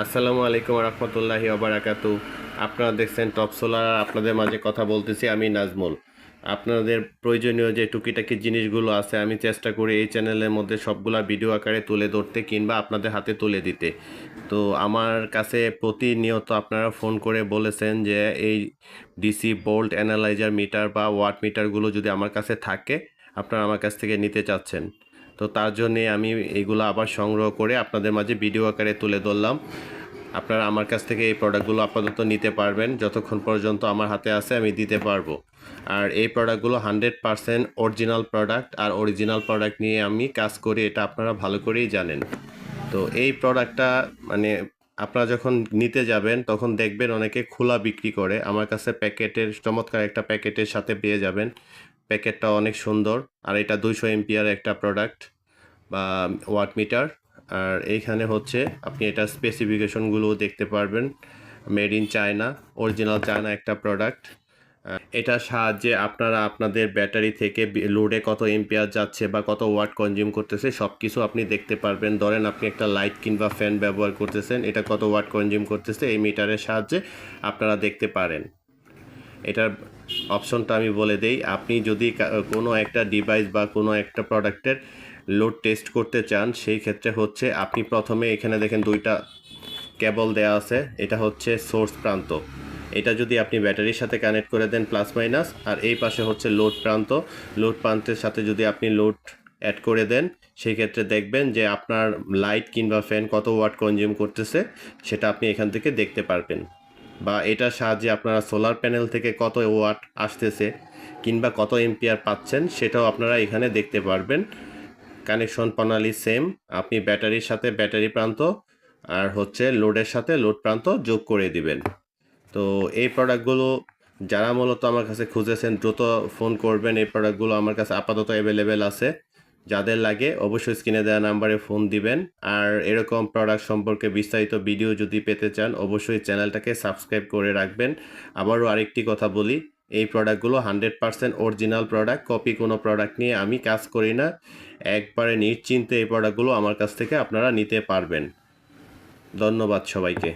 আসসালামু আলাইকুম রহমতুল্লাহি ওবারাকাতু। আপনারা দেখছেন টপ সোলার, আপনাদের মাঝে কথা বলতেছি আমি নাজমুল। আপনাদের প্রয়োজনীয় যে টুকিটাকি জিনিসগুলো আছে আমি চেষ্টা করি এই চ্যানেলের মধ্যে সবগুলা ভিডিও আকারে তুলে ধরতে কিংবা আপনাদের হাতে তুলে দিতে। তো আমার কাছে প্রতিনিয়ত আপনারা ফোন করে বলেছেন যে এই ডিসি ভোল্ট অ্যানালাইজার মিটার বা ওয়াট মিটারগুলো যদি আমার কাছে থাকে আপনারা আমার কাছ থেকে নিতে চাচ্ছেন। তো তার জন্যে আমি এগুলো আবার সংগ্রহ করে আপনাদের মাঝে ভিডিও আকারে তুলে ধরলাম। আপনারা আমার কাছ থেকে এই প্রোডাক্টগুলো আপাতত নিতে পারবেন, যতক্ষণ পর্যন্ত আমার হাতে আছে আমি দিতে পারবো। আর এই প্রোডাক্টগুলো 100% অরিজিনাল প্রোডাক্ট, আর অরিজিনাল প্রোডাক্ট নিয়ে আমি কাজ করি, এটা আপনারা ভালো করেই জানেন। তো এই প্রোডাক্টটা মানে আপনারা যখন নিতে যাবেন তখন দেখবেন অনেকে খোলা বিক্রি করে, আমার কাছে প্যাকেটের চমৎকার একটা প্যাকেটের সাথে পেয়ে যাবেন। প্যাকেটটা অনেক সুন্দর, আর এটা 200 এমপিআর একটা প্রোডাক্ট বা ওয়াট মিটার। আর এইখানে হচ্ছে আপনি এটা স্পেসিফিকেশনগুলো দেখতে পারবেন। Made in China, original China একটা প্রোডাক্ট। এটার সাহায্যে আপনারা আপনাদের ব্যাটারি থেকে লোডে কত এম্পিয়ার যাচ্ছে বা কত ওয়াট কনজিউম করতেছে সব কিছু আপনি দেখতে পারবেন। ধরেন আপনি একটা লাইট কিংবা ফ্যান ব্যবহার করতেছেন, এটা কত ওয়াট কনজিউম করতেছে এই মিটারের সাহায্যে আপনারা দেখতে পারেন। এটার অপশনটা আমি বলে দেই। আপনি যদি কোনো একটা ডিভাইস বা কোনো একটা প্রোডাক্টের লোড টেস্ট করতে চান, সেই ক্ষেত্রে হচ্ছে আপনি প্রথমে এখানে দেখেন দুইটা কেবল দেওয়া আছে, এটা হচ্ছে সোর্স প্রান্ত। এটা যদি আপনি ব্যাটারির সাথে কানেক্ট করে দেন প্লাস মাইনাস, আর এই পাশে হচ্ছে লোড প্রান্ত। লোড প্রান্তের সাথে যদি আপনি লোড অ্যাড করে দেন সেই ক্ষেত্রে দেখবেন যে আপনার লাইট কিংবা ফ্যান কত ওয়াট কনজিউম করতেছে সেটা আপনি এখান থেকে দেখতে পারবেন। বা এটার সাহায্যে আপনারা সোলার প্যানেল থেকে কত ওয়াট আসতেছে কিংবা কত এম্পিয়ার পাচ্ছেন সেটাও আপনারা এখানে দেখতে পারবেন। কানেকশন প্রণালী সেম, আপনি ব্যাটারির সাথে ব্যাটারি প্রান্ত আর হচ্ছে লোডের সাথে লোড প্রান্ত যোগ করে দিবেন। তো এই প্রোডাক্টগুলো যারা মূলত আমার কাছে খুঁজেছেন দ্রুত ফোন করবেন, এই প্রোডাক্টগুলো আমার কাছে আপাতত অ্যাভেলেবেল আছে। যাদের লাগে অবশ্যই স্ক্রিনে দেওয়া নাম্বারে ফোন দিবেন। আর এরকম প্রোডাক্ট সম্পর্কে বিস্তারিত ভিডিও যদি পেতে চান অবশ্যই চ্যানেলটাকে সাবস্ক্রাইব করে রাখবেন। আবারও আরেকটি কথা বলি, এই প্রোডাক্টগুলো 100% অরিজিনাল প্রোডাক্ট, কপি কোনো প্রোডাক্ট নিয়ে আমি কাজ করি না। একবারে নিশ্চিন্তে এই প্রোডাক্টগুলো আমার কাছ থেকে আপনারা নিতে পারবেন। ধন্যবাদ সবাইকে।